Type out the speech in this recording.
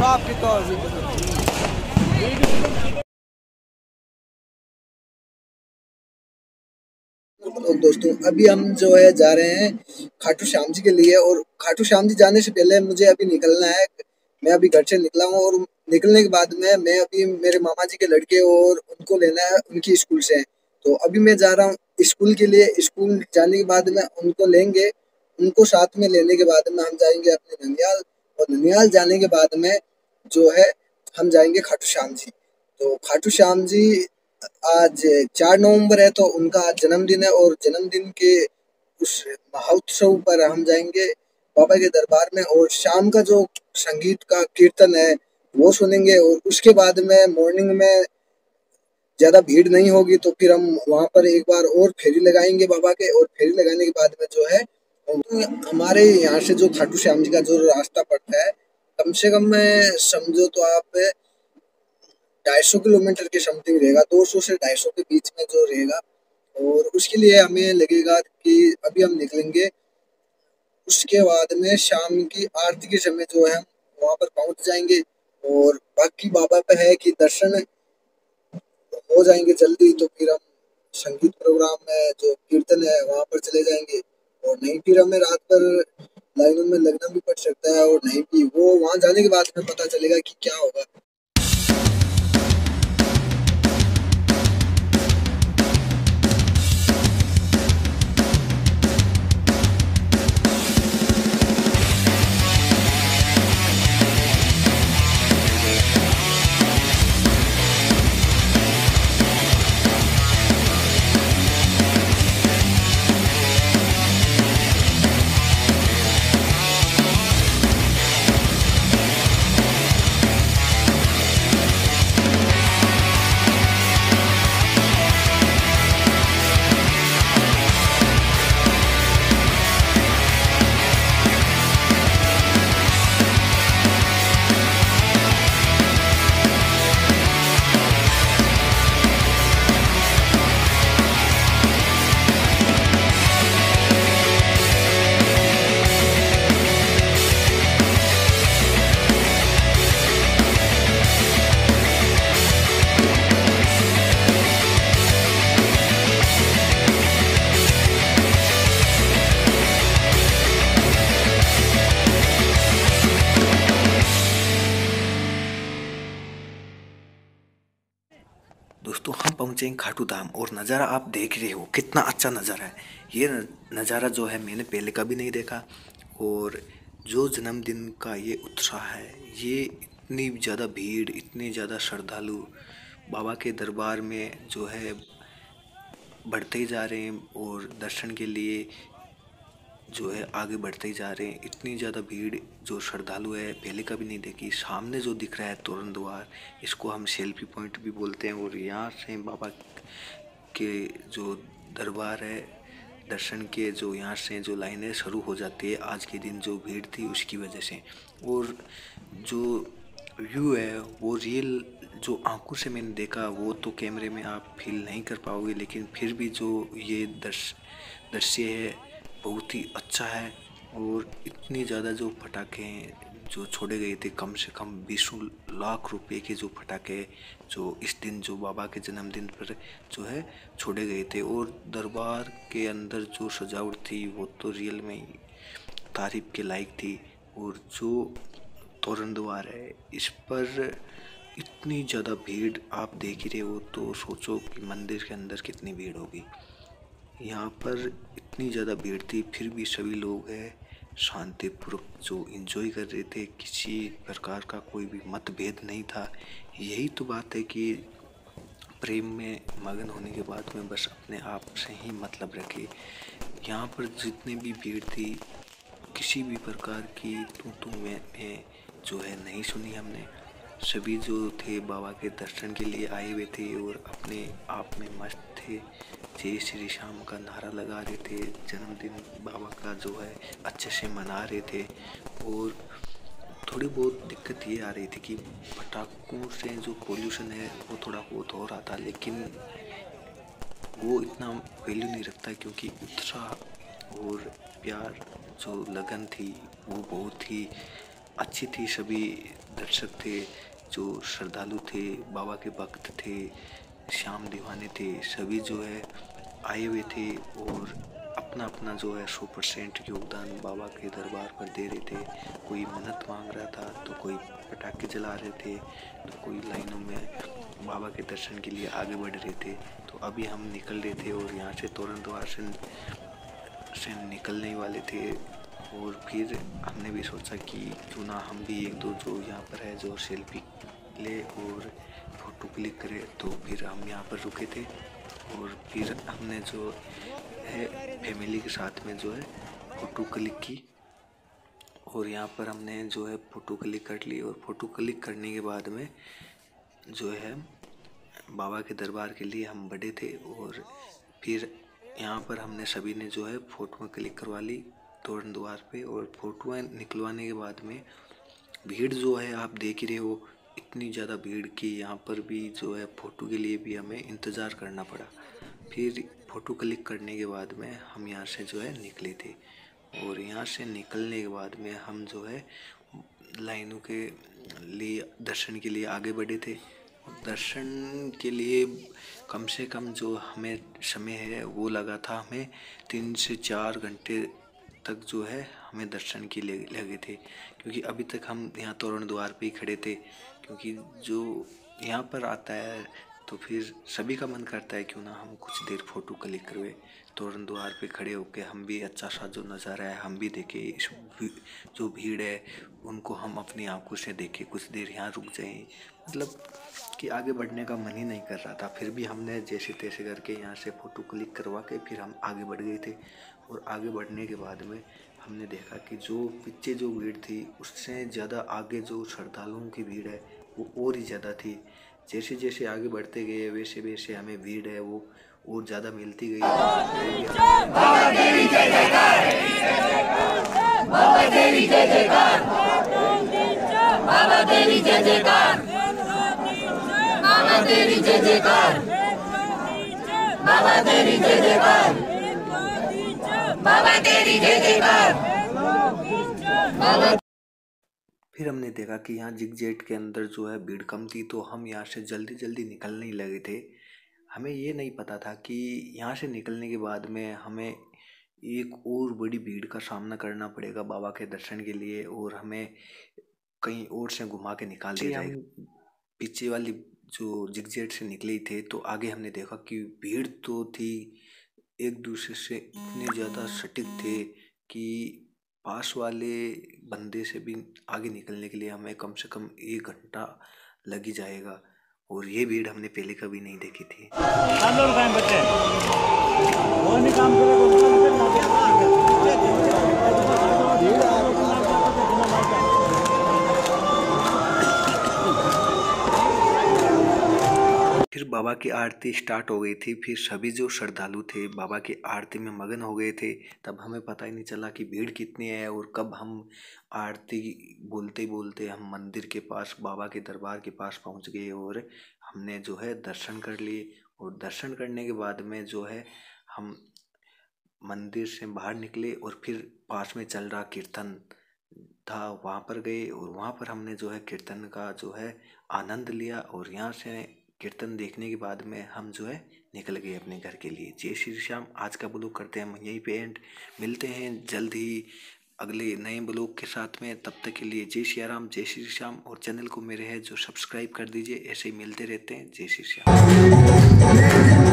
आपकी और दोस्तों अभी हम जो है जा रहे हैं खाटू श्याम जी के लिए। और खाटू श्याम जी जाने से पहले मुझे अभी निकलना है। मैं अभी घर से निकला हूँ और निकलने के बाद में मैं अभी मेरे मामा जी के लड़के और उनको लेना है उनकी स्कूल से। तो अभी मैं जा रहा हूँ स्कूल के लिए। स्कूल जाने के बाद में उनको लेंगे। उनको साथ में लेने के बाद में हम जाएंगे अपने ननियाल। और ननियाल जाने के बाद में जो है हम जाएंगे खाटू श्याम जी। तो खाटू श्याम जी आज 4 नवंबर है तो उनका आज जन्मदिन है। और जन्मदिन के उस महोत्सव पर हम जाएंगे बाबा के दरबार में। और शाम का जो संगीत का कीर्तन है वो सुनेंगे। और उसके बाद में मॉर्निंग में ज्यादा भीड़ नहीं होगी तो फिर हम वहां पर एक बार और फेरी लगाएंगे बाबा के। और फेरी लगाने के बाद में जो है हमारे यहाँ से जो खाटू श्याम जी का जो रास्ता पड़ता है कम से कम मैं समझो तो आप 250 किलोमीटर के समथिंग रहेगा। 200 से 250 के बीच में जो रहेगा। और उसके लिए हमें लगेगा कि अभी हम निकलेंगे। उसके बाद में शाम की आरती के समय जो है हम वहां पर पहुंच जाएंगे। और बाकी बाबा पे है कि दर्शन हो जाएंगे जल्दी तो फिर हम संगीत प्रोग्राम में जो कीर्तन है वहां पर चले जाएंगे। और नहीं फिर हमें रात भर लाइनों में लगना भी पड़ सकता है। और नहीं भी वो वहां जाने के बाद में पता चलेगा कि क्या होगा। दोस्तों हम पहुँचे हैं खाटू धाम और नज़ारा आप देख रहे हो कितना अच्छा नज़ारा है। ये नज़ारा जो है मैंने पहले कभी नहीं देखा। और जो जन्मदिन का ये उत्साह है, ये इतनी ज़्यादा भीड़, इतने ज़्यादा श्रद्धालु बाबा के दरबार में जो है बढ़ते ही जा रहे हैं और दर्शन के लिए जो है आगे बढ़ते ही जा रहे हैं। इतनी ज़्यादा भीड़ जो श्रद्धालु है पहले कभी नहीं देखी। सामने जो दिख रहा है तोरण द्वार, इसको हम सेल्फी पॉइंट भी बोलते हैं। और यहाँ से बाबा के जो दरबार है, दर्शन के जो यहाँ से जो लाइनें शुरू हो जाती है आज के दिन जो भीड़ थी उसकी वजह से। और जो व्यू है वो रियल जो आंखों से मैंने देखा वो तो कैमरे में आप फील नहीं कर पाओगे, लेकिन फिर भी जो ये दृश्य है बहुत ही अच्छा है। और इतनी ज़्यादा जो पटाखे हैं जो छोड़े गए थे, कम से कम 20 लाख रुपए के जो पटाखे जो इस दिन जो बाबा के जन्मदिन पर जो है छोड़े गए थे। और दरबार के अंदर जो सजावट थी वो तो रियल में तारीफ के लायक थी। और जो तोरण द्वार है इस पर इतनी ज़्यादा भीड़ आप देख ही रहे हो, तो सोचो कि मंदिर के अंदर कितनी भीड़ होगी। यहाँ पर इतनी ज़्यादा भीड़ थी फिर भी सभी लोग हैं शांतिपूर्वक जो एंजॉय कर रहे थे। किसी प्रकार का कोई भी मतभेद नहीं था। यही तो बात है कि प्रेम में मगन होने के बाद में बस अपने आप से ही मतलब रखे। यहाँ पर जितनी भी भीड़ थी किसी भी प्रकार की तू में जो है नहीं सुनी हमने। सभी जो थे बाबा के दर्शन के लिए आए हुए थे और अपने आप में मस्त थे। जय श्री श्याम का नारा लगा रहे थे, जन्मदिन बाबा का जो है अच्छे से मना रहे थे। और थोड़ी बहुत दिक्कत ये आ रही थी कि पटाखों से जो पोल्यूशन है वो थोड़ा बहुत हो रहा था, लेकिन वो इतना वैल्यू नहीं रखता क्योंकि उत्साह और प्यार जो लगन थी वो बहुत ही अच्छी थी। सभी दर्शक थे, जो श्रद्धालु थे, बाबा के भक्त थे, श्याम दीवाने थे, सभी जो है आए हुए थे और अपना अपना जो है 100% योगदान बाबा के दरबार पर दे रहे थे। कोई मन्नत मांग रहा था, तो कोई पटाखे जला रहे थे, तो कोई लाइनों में बाबा के दर्शन के लिए आगे बढ़ रहे थे। तो अभी हम निकल रहे थे और यहाँ से तोरण द्वार से निकलने वाले थे और फिर हमने भी सोचा कि क्यों ना हम भी एक दो जो यहाँ पर है जो सेल्फी ले और फ़ोटो क्लिक करें। तो फिर हम यहाँ पर रुके थे और फिर हमने जो है फैमिली के साथ में जो है फ़ोटो क्लिक की और यहाँ पर हमने जो है फ़ोटो क्लिक कर ली। और फ़ोटो क्लिक करने के बाद में जो है बाबा के दरबार के लिए हम बढ़े थे और फिर यहाँ पर हमने सभी ने जो है फ़ोटो क्लिक करवा ली तोरण द्वार पे। और फ़ोटो निकलवाने के बाद में भीड़ जो है आप देख ही रहे हो, इतनी ज़्यादा भीड़ की यहाँ पर भी जो है फ़ोटो के लिए भी हमें इंतज़ार करना पड़ा। फिर फ़ोटो क्लिक करने के बाद में हम यहाँ से जो है निकले थे और यहाँ से निकलने के बाद में हम जो है लाइनों के लिए दर्शन के लिए आगे बढ़े थे। दर्शन के लिए कम से कम जो हमें समय है वो लगा था हमें 3 से 4 घंटे तक जो है हमें दर्शन के लिए लगे थे, क्योंकि अभी तक हम यहाँ तोरण द्वार पे ही खड़े थे। क्योंकि जो यहाँ पर आता है तो फिर सभी का मन करता है क्यों ना हम कुछ देर फ़ोटो क्लिक करवे, तोरण द्वार पे खड़े होके हम भी अच्छा सा जो नज़ारा है हम भी देखें, इस जो भीड़ है उनको हम अपनी आंखों से देखें, कुछ देर यहाँ रुक जाएं। मतलब कि आगे बढ़ने का मन ही नहीं कर रहा था, फिर भी हमने जैसे तैसे करके यहाँ से फ़ोटो क्लिक करवा के फिर हम आगे बढ़ गए थे। और आगे बढ़ने के बाद में हमने देखा कि जो पीछे जो भीड़ थी उससे ज़्यादा आगे जो श्रद्धालुओं की भीड़ है वो और ही ज़्यादा थी। जैसे जैसे आगे बढ़ते गए वैसे वैसे हमें भीड़ है वो और ज़्यादा मिलती गई। बाबा तेरी जय जयकार, बाबा तेरी जय जयकार, बाबा तेरी जय जयकार, बाबा तेरी जय जयकार, बाबा तेरी जय जयकार, बाबा तेरी जय जयकार। फिर हमने देखा कि यहाँ जिगजेट के अंदर जो है भीड़ कम थी, तो हम यहाँ से जल्दी जल्दी निकलने ही लगे थे। हमें ये नहीं पता था कि यहाँ से निकलने के बाद में हमें एक और बड़ी भीड़ का सामना करना पड़ेगा बाबा के दर्शन के लिए और हमें कहीं और से घुमा के निकाल दिया जाएगा। पीछे वाली जो जिगजेट से निकले थे तो आगे हमने देखा कि भीड़ तो थी, एक दूसरे से इतने ज़्यादा सटीक थे कि पास वाले बंदे से भी आगे निकलने के लिए हमें कम से कम 1 घंटा लग ही जाएगा। और ये भीड़ हमने पहले कभी नहीं देखी थी। फिर बाबा की आरती स्टार्ट हो गई थी। फिर सभी जो श्रद्धालु थे बाबा की आरती में मगन हो गए थे। तब हमें पता ही नहीं चला कि भीड़ कितनी है और कब हम आरती बोलते बोलते हम मंदिर के पास बाबा के दरबार के पास पहुंच गए और हमने जो है दर्शन कर लिए। और दर्शन करने के बाद में जो है हम मंदिर से बाहर निकले और फिर पास में चल रहा कीर्तन था वहाँ पर गए और वहाँ पर हमने जो है कीर्तन का जो है आनंद लिया। और यहाँ से कीर्तन देखने के बाद में हम जो है निकल गए अपने घर के लिए। जय श्री श्याम। आज का ब्लॉग करते हैं हम यहीं पे एंड, मिलते हैं जल्द ही अगले नए ब्लॉग के साथ में। तब तक के लिए जय श्री राम, जय श्री श्याम। और चैनल को मेरे है जो सब्सक्राइब कर दीजिए, ऐसे ही मिलते रहते हैं। जय श्री श्याम।